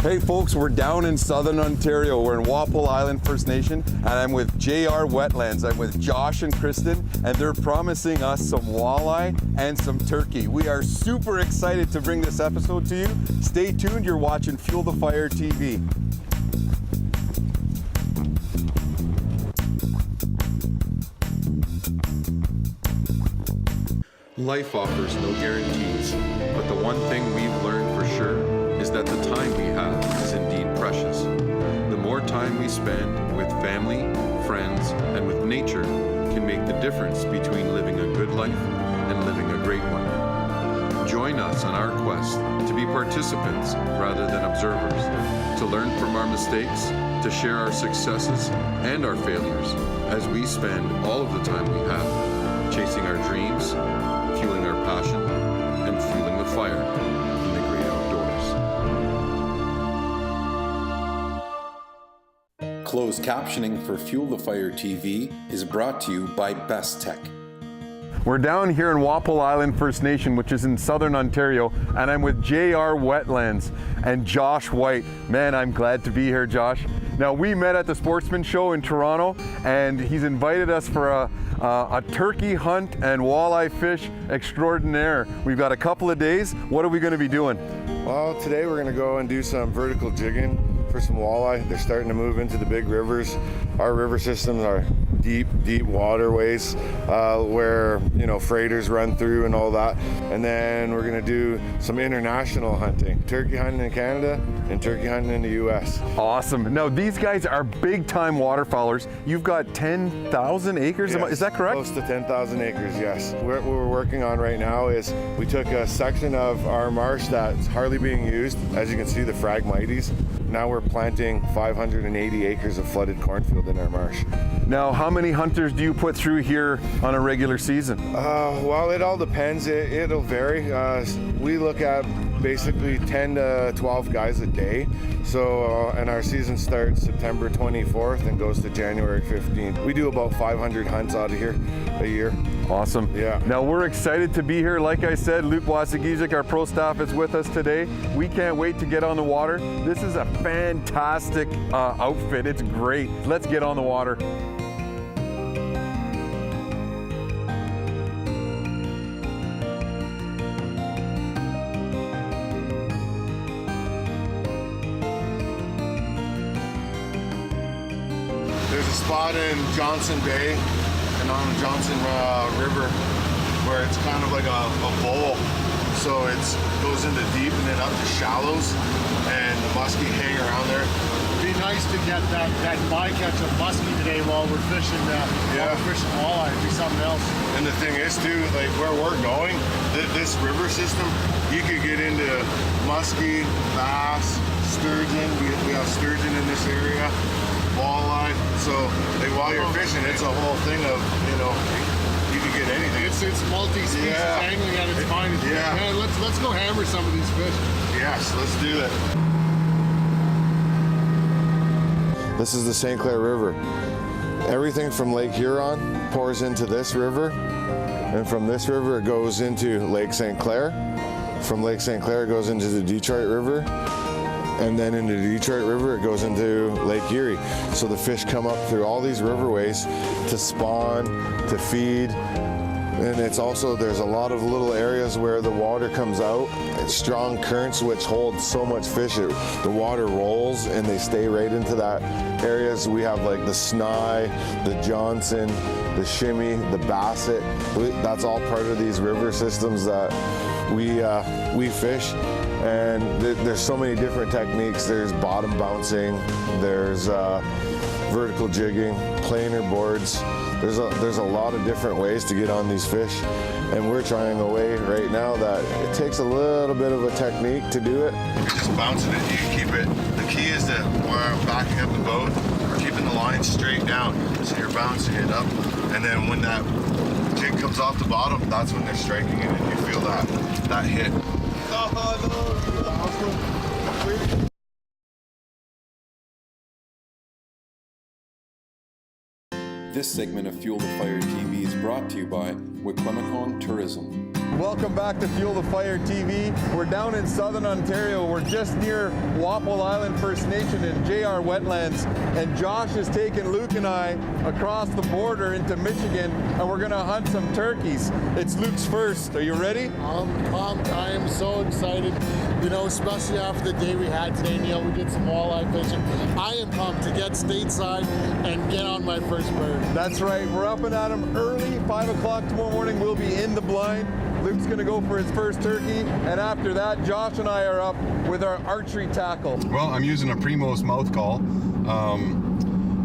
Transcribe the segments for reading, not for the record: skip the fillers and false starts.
Hey folks, we're down in Southern Ontario. We're in Walpole Island First Nation, and I'm with JR Wetlands. I'm with Josh and Kristen, and they're promising us some walleye and some turkey. We are super excited to bring this episode to you. Stay tuned, you're watching Fuel the Fire TV. Life offers no guarantees, but the one thing we've learned for sure is that the time we have is indeed precious. The more time we spend with family, friends, and with nature can make the difference between living a good life and living a great one. Join us on our quest to be participants rather than observers, to learn from our mistakes, to share our successes and our failures as we spend all of the time we have chasing our dreams, fueling our passion, and fueling the fire in the great outdoors. Closed captioning for Fuel the Fire TV is brought to you by Best Tech. We're down here in Walpole Island First Nation, which is in Southern Ontario, and I'm with JR Wetlands and Josh White. Man, I'm glad to be here, Josh. Now, we met at the Sportsman Show in Toronto, and he's invited us for a turkey hunt and walleye fish extraordinaire. We've got a couple of days. What are we going to be doing? Well, today we're going to go and do some vertical jigging for some walleye. They're starting to move into the big rivers. Our river systems are deep waterways where, you know, freighters run through and all that. And then we're going to do some international hunting, turkey hunting in Canada and turkey hunting in the US. Awesome. Now, these guys are big time waterfowlers. You've got 10,000 acres, Yes, is that correct? Close to 10,000 acres, yes. What we're working on right now is we took a section of our marsh that's hardly being used. As you can see, the Phragmites. Now we're planting 580 acres of flooded cornfield in our marsh. Now, how many hunters do you put through here on a regular season? Well, it all depends. It'll vary. We look at basically 10 to 12 guys a day. So, and our season starts September 24th and goes to January 15th. We do about 500 hunts out of here a year. Awesome. Yeah. Now, we're excited to be here. Like I said, Luke Wassegijik, our pro staff, is with us today. We can't wait to get on the water. This is a fantastic outfit. It's great. Let's get on the water. There's a spot in Johnson Bay and on the Johnson River where it's kind of like a bowl. So it goes into deep and then up to shallows, and the muskie hang around there. It'd be nice to get that bycatch of muskie today while we're fishing walleye. It'd be something else. And the thing is too, like where we're going, this river system, you could get into muskie, bass, sturgeon. We have sturgeon in this area. Walleye. So like while you're fishing, it's a whole thing of, you know, you can get anything. It's multi-species angling at its finest. Yeah. Man, let's go hammer some of these fish. Yes, let's do that. This is the St. Clair River. Everything from Lake Huron pours into this river, and from this river it goes into Lake St. Clair. From Lake St. Clair it goes into the Detroit River. And then into the Detroit River, it goes into Lake Erie. So the fish come up through all these riverways to spawn, to feed. And it's also, there's a lot of little areas where the water comes out. It's strong currents which hold so much fish. The water rolls and they stay right into that area. So we have like the Snai, the Johnson, the Shimmy, the Basset. That's all part of these river systems that we fish. And there's so many different techniques. There's bottom bouncing, there's vertical jigging, planer boards. There's a lot of different ways to get on these fish, and we're trying a way right now that it takes a little bit of a technique to do it. You're just bouncing it, you can keep it. The key is that where I'm backing up the boat, we're keeping the line straight down. So you're bouncing it up, and then when that jig comes off the bottom, that's when they're striking it, and you feel that hit. This segment of Fuel the Fire TV is brought to you by Wikwemikong Tourism. Welcome back to Fuel the Fire TV. We're down in southern Ontario. We're just near Walpole Island First Nation in JR Wetlands. And Josh has taken Luke and I across the border into Michigan, and we're gonna hunt some turkeys. It's Luke's first. Are you ready? I'm pumped. I am so excited. You know, especially after the day we had today, Neil. We did some walleye fishing. I am pumped to get stateside and get on my first bird. That's right. We're up and at 'em early. 5 o'clock tomorrow morning. We'll be in the blind. Luke's gonna go for his first turkey, and after that, Josh and I are up with our archery tackle. Well, I'm using a Primos mouth call.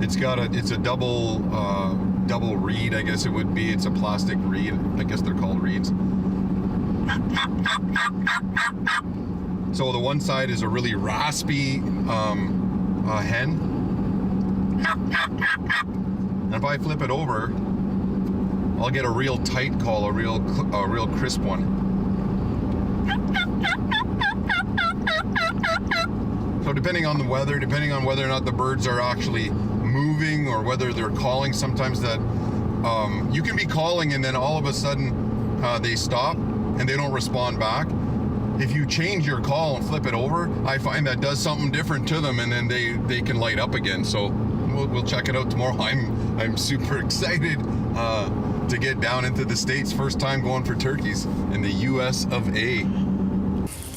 It's a double reed, I guess it would be. It's a plastic reed. I guess they're called reeds. So the one side is a really raspy hen, and if I flip it over, I'll get a real tight call, a real crisp one. So depending on the weather, depending on whether or not the birds are actually moving or whether they're calling, sometimes that you can be calling and then all of a sudden they stop and they don't respond back. If you change your call and flip it over, I find that does something different to them, and then they can light up again. So we'll check it out tomorrow. I'm super excited to get down into the States. First time going for turkeys in the US of A.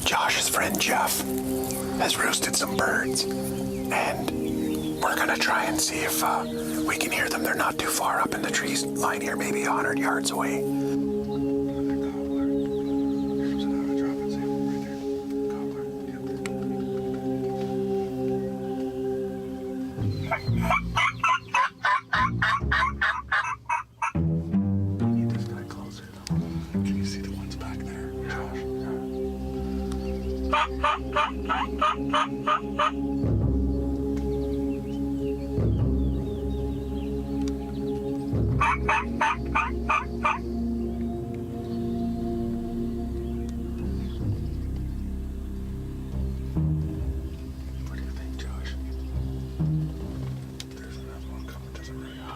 Josh's friend Jeff has roosted some birds, and we're gonna try and see if we can hear them. They're not too far up in the trees line here, maybe 100 yards away.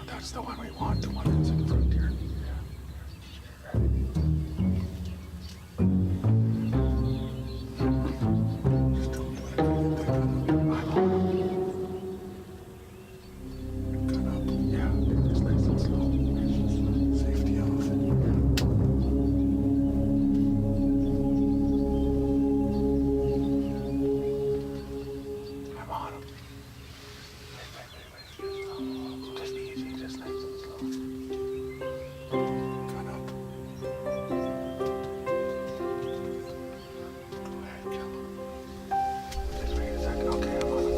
That's the one we want, the one that's in front here. Just tell me when I'm on. Cut up. Yeah, it's nice and slow. Safety off. I'm on him. Wait. Just easy, just nice and slow. Cut up. Go ahead, kill him. Just wait a second. Okay, I'm on him.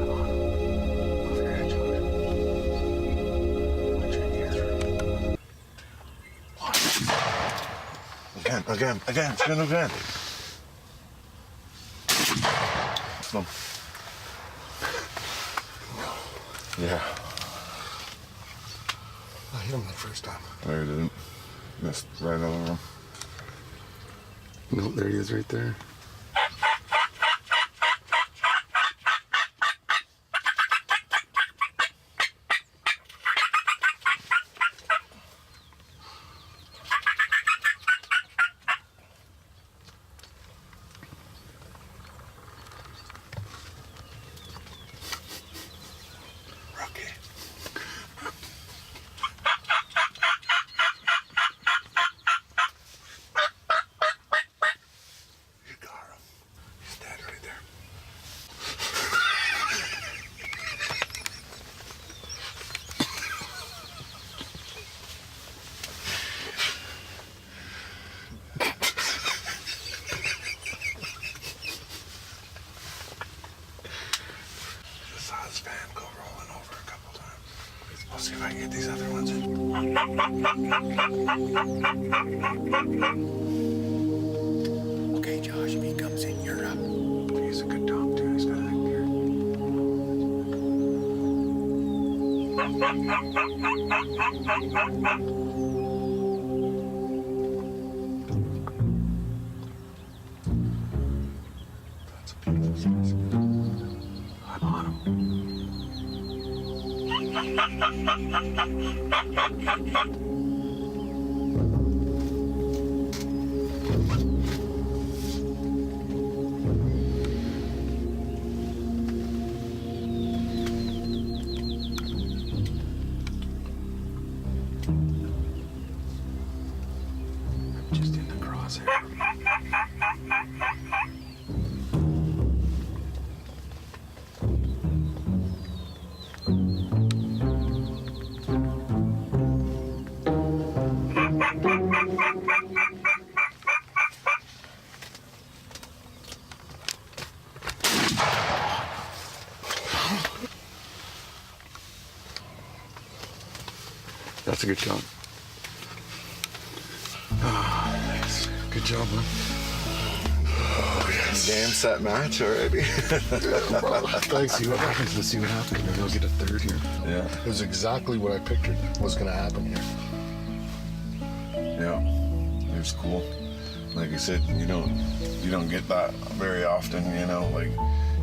I'm on him. Off your head, Josh. Watch your ears. Again, spin again. No. Yeah. I hit him that first time. No, you didn't. Missed right over him. No, there he is right there. Rookie. You got him. He's dead right there. Just saw his van go rolling over a couple times. I'll see if I can get these other ones in. Okay, Josh, if he comes in, you're up. He's a good dog, too. He's got a good beard. That's a beautiful specimen. I'm on him. pause here. That's a good shot. Nice. Good job, man. Oh, yes. Damn set match already. Let's see what happens. Let's see what happens. Maybe I'll get a third here. Yeah. It was exactly what I pictured was going to happen here. Yeah, it's cool. Like I said, you don't get that very often, you know. Like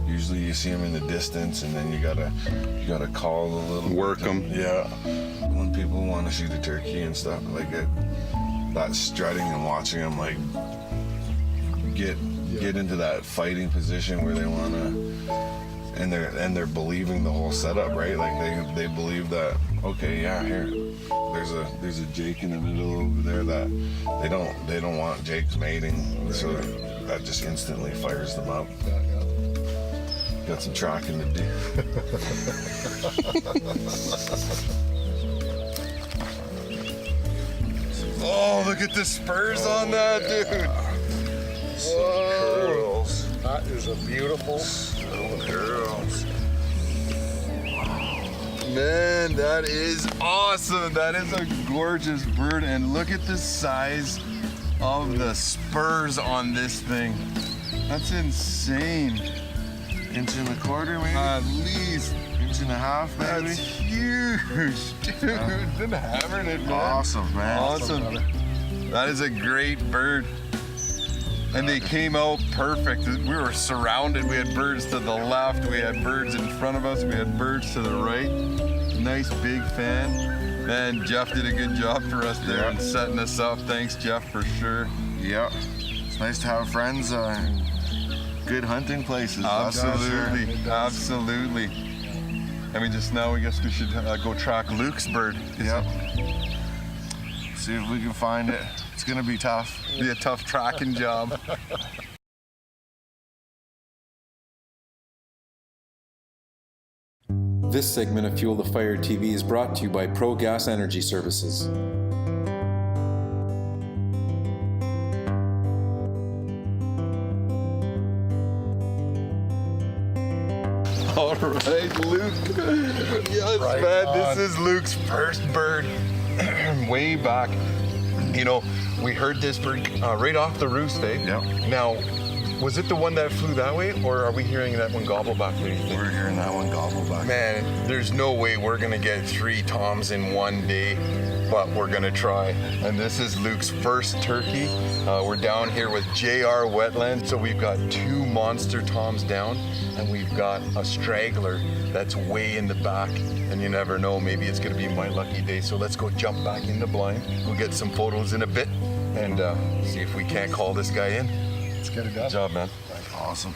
usually you see them in the distance, and then you gotta call a little. Work them. Yeah. When people want to shoot a turkey and stuff like that strutting and watching them like get into that fighting position where they want to, and they're believing the whole setup, right? Like they believe that, okay, yeah, here there's a Jake in the middle over there that they don't want Jake's mating, so that just instantly fires them up. Got some tracking to do. Oh, look at the spurs on that, dude. Whoa. That is a beautiful Girls. Man, that is awesome. That is a gorgeous bird. And look at the size of the spurs on this thing. That's insane. Inch and a quarter, maybe? At least. Inch and a half, maybe? That's huge, dude. Been hammering it, man. Awesome, man. Awesome. That is a great bird. And they came out perfect. We were surrounded. We had birds to the left. We had birds in front of us. We had birds to the right. Nice big fan. Man, Jeff did a good job for us there and setting us up. Thanks, Jeff, for sure. Yep. It's nice to have friends good hunting places. Absolutely. Absolutely. I mean, just now, I guess we should go track Luke's bird. Yep. See if we can find it. It's gonna be tough. Be a tough tracking job. This segment of Fuel the Fire TV is brought to you by Pro Gas Energy Services. All right, Luke. Yes, Right man, on. this is Luke's first bird. Way back. You know, we heard this bird right off the roost, eh? Yep. Now, was it the one that flew that way, or are we hearing that one gobble back there, you think? We're hearing that one gobble back. Man, there's no way we're gonna get 3 toms in one day, but we're gonna try. And this is Luke's first turkey. We're down here with JR Wetlands, so we've got 2 monster toms down, and we've got a straggler that's way in the back. And you never know, maybe it's gonna be my lucky day. So let's go jump back in the blind. We'll get some photos in a bit, and see if we can't call this guy in. Let's get it done. Good job, man. Awesome.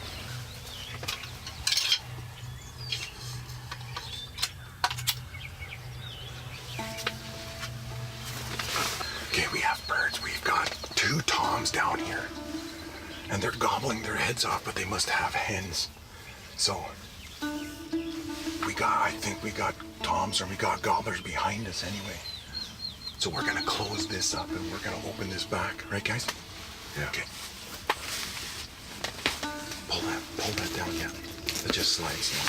Okay, we have birds. We've got 2 toms down here. And they're gobbling their heads off, but they must have hens. So, I think we got toms or we got gobblers behind us anyway. So we're gonna close this up and we're gonna open this back. Right, guys? Yeah. Okay. Pull that down, yeah. It just slides down.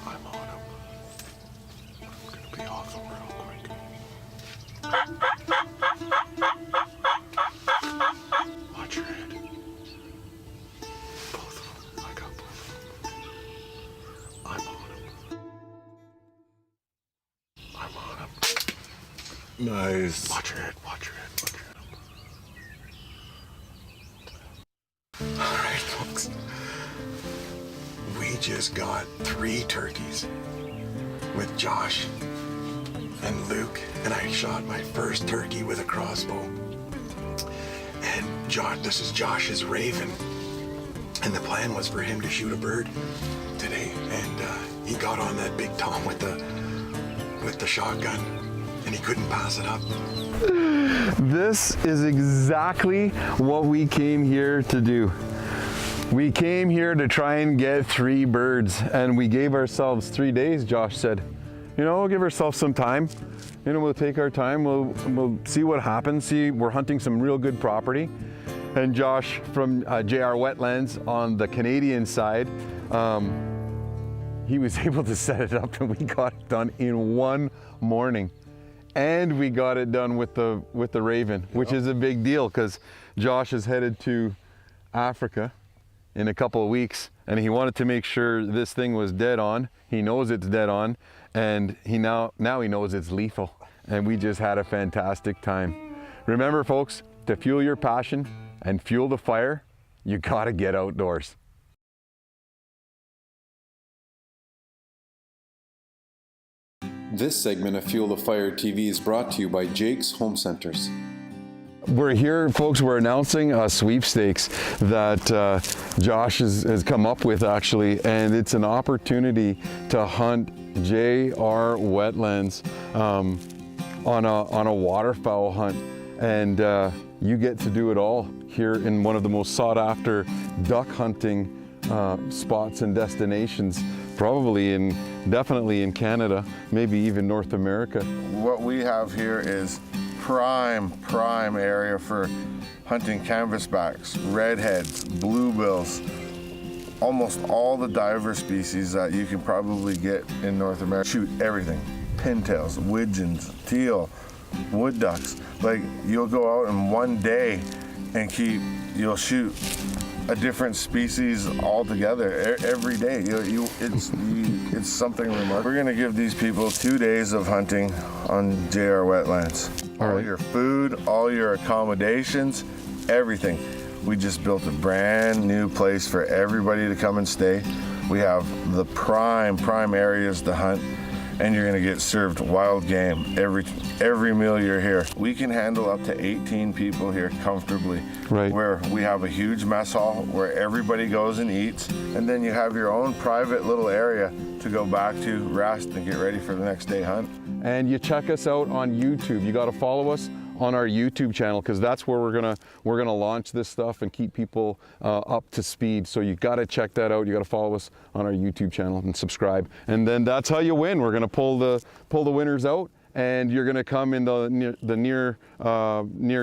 I'm on him. I'm gonna be off him real quick. Watch your head. Both of them. I got both of them. I'm on him. I'm on him. Nice. Watch your head. Watch your head. Watch your head. All right, folks. We just got 3 turkeys with Josh and Luke and I shot my first turkey with a crossbow. And this is Josh's raven. And the plan was for him to shoot a bird today. And he got on that big tom with the shotgun, and he couldn't pass it up. This is exactly what we came here to do. We came here to try and get 3 birds, and we gave ourselves 3 days. Josh said, you know, we'll give ourselves some time. You know, we'll take our time. We'll see what happens. See, we're hunting some real good property. And Josh from JR Wetlands on the Canadian side, he was able to set it up, and we got it done in 1 morning. And we got it done with the raven, which is a big deal because Josh is headed to Africa in a couple of weeks, and he wanted to make sure this thing was dead on. He knows it's dead on, and now he knows it's lethal. And we just had a fantastic time. Remember, folks, to fuel your passion and fuel the fire, you gotta get outdoors. This segment of Fuel the Fire TV is brought to you by Jake's Home Centers. We're here, folks, we're announcing a sweepstakes that Josh has come up with, actually, and it's an opportunity to hunt JR Wetlands on a waterfowl hunt. And you get to do it all here in one of the most sought after duck hunting spots and destinations, definitely in Canada, maybe even North America. What we have here is prime area for hunting canvasbacks, redheads, bluebills, almost all the diver species that you can probably get in North America. Shoot everything, pintails, widgeons, teal, wood ducks. Like, you'll go out in one day and you'll shoot a different species altogether every day. It's something remarkable. We're gonna give these people 2 days of hunting on JR Wetlands. All your food, all your accommodations, everything. We just built a brand new place for everybody to come and stay. We have the prime areas to hunt, and you're gonna get served wild game every meal you're here. We can handle up to 18 people here comfortably. Right. Where we have a huge mess hall where everybody goes and eats, and then you have your own private little area to go back to, rest, and get ready for the next day hunt. And you check us out on YouTube. You got to follow us on our YouTube channel, because that's where we're gonna launch this stuff and keep people up to speed. So you got to check that out. You got to follow us on our YouTube channel and subscribe. And then that's how you win. We're gonna pull the winners out, and you're gonna come in near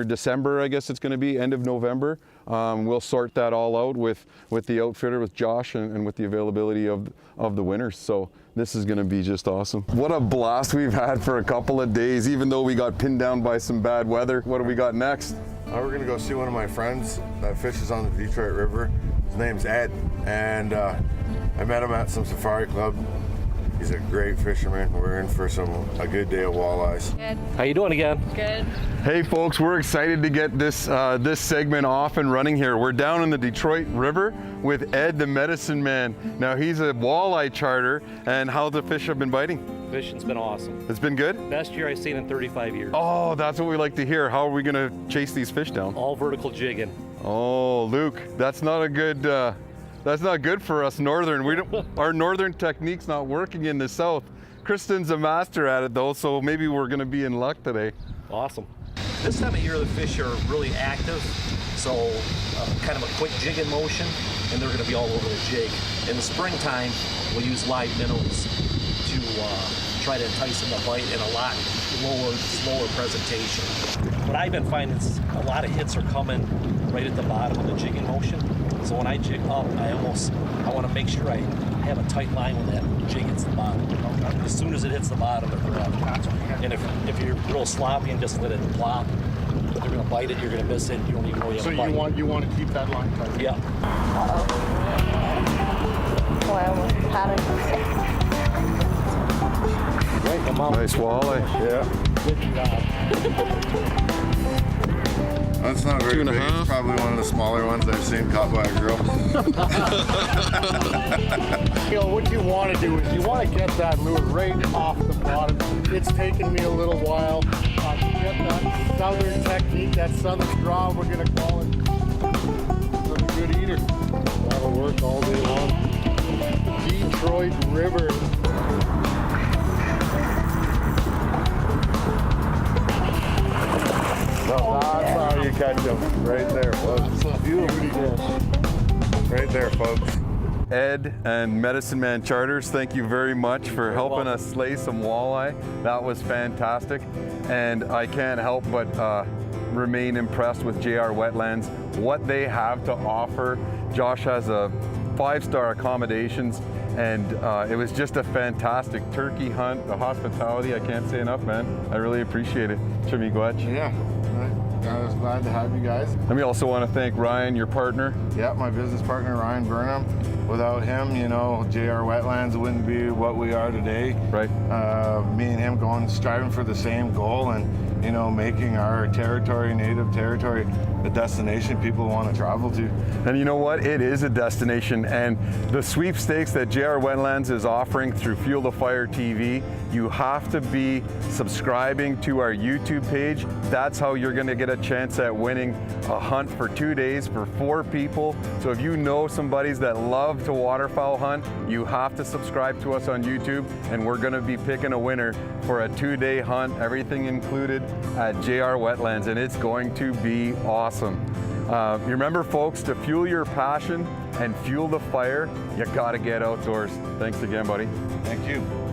December, I guess it's gonna be, end of November. We'll sort that all out with the outfitter, with Josh, and with the availability of the winners. So this is gonna be just awesome. What a blast we've had for a couple of days, even though we got pinned down by some bad weather. What do we got next? We're gonna go see one of my friends that fishes on the Detroit River. His name's Ed, and I met him at some safari club. He's a great fisherman. We're in for a good day of walleyes. Good. How you doing again? Good. Hey folks, we're excited to get this segment off and running here. We're down in the Detroit River with Ed the Medicine Man. Now, he's a walleye charter, and how the fish have been biting? Fishing's been awesome. It's been good? Best year I've seen in 35 years. Oh, that's what we like to hear. How are we gonna chase these fish down? All vertical jigging. Oh, Luke, that's not a good, that's not good for us northern. Our northern technique's not working in the south. Kristen's a master at it though, so maybe we're gonna be in luck today. Awesome. This time of year the fish are really active, so kind of a quick jigging motion, and they're gonna be all over the jig. In the springtime, we'll use live minnows to try to entice them to bite in a lot slower presentation. What I've been finding is a lot of hits are coming right at the bottom of the jigging motion. So when I jig up, I want to make sure I have a tight line when that jig hits the bottom. As soon as it hits the bottom, they're up. And if you're real sloppy and just let it plop, they're going to bite it, you're going to miss it, you don't even know you have a bite. So you want to keep that line tight? Yeah. Oh, I almost had it. Nice walleye. Yeah. Good job. That's not very big. It's probably one of the smaller ones I've seen caught by a girl. You know, what you want to do is you want to get that lure right off the bottom. It's taken me a little while. get that southern technique, that southern draw, we're gonna call it. I'm a good eater. That'll work all day long. Detroit River. So that's how you catch them, right there, folks. That's a beauty fish. Right there, folks. Ed and Medicine Man Charters, thank you very much for helping us slay some walleye. That was fantastic. And I can't help but remain impressed with JR Wetlands, what they have to offer. Josh has a 5-star accommodations, and it was just a fantastic turkey hunt. The hospitality, I can't say enough, man. I really appreciate it. Yeah, I was glad to have you guys. And we also want to thank Ryan, your partner. Yeah, my business partner, Ryan Burnham. Without him, you know, JR Wetlands wouldn't be what we are today. Right. Me and him striving for the same goal, and, you know, making our territory, native territory, a destination people want to travel to. And you know what? It is a destination, and the sweepstakes that JR Wetlands is offering through Fuel the Fire TV, you have to be subscribing to our YouTube page. That's how you're going to get a chance at winning a hunt for 2 days for 4 people. So if you know some buddies that love to waterfowl hunt, you have to subscribe to us on YouTube, and we're going to be picking a winner for a 2-day hunt, everything included at JR Wetlands, and it's going to be awesome. You remember, folks, to fuel your passion and fuel the fire, you got to get outdoors. Thanks again, buddy. Thank you.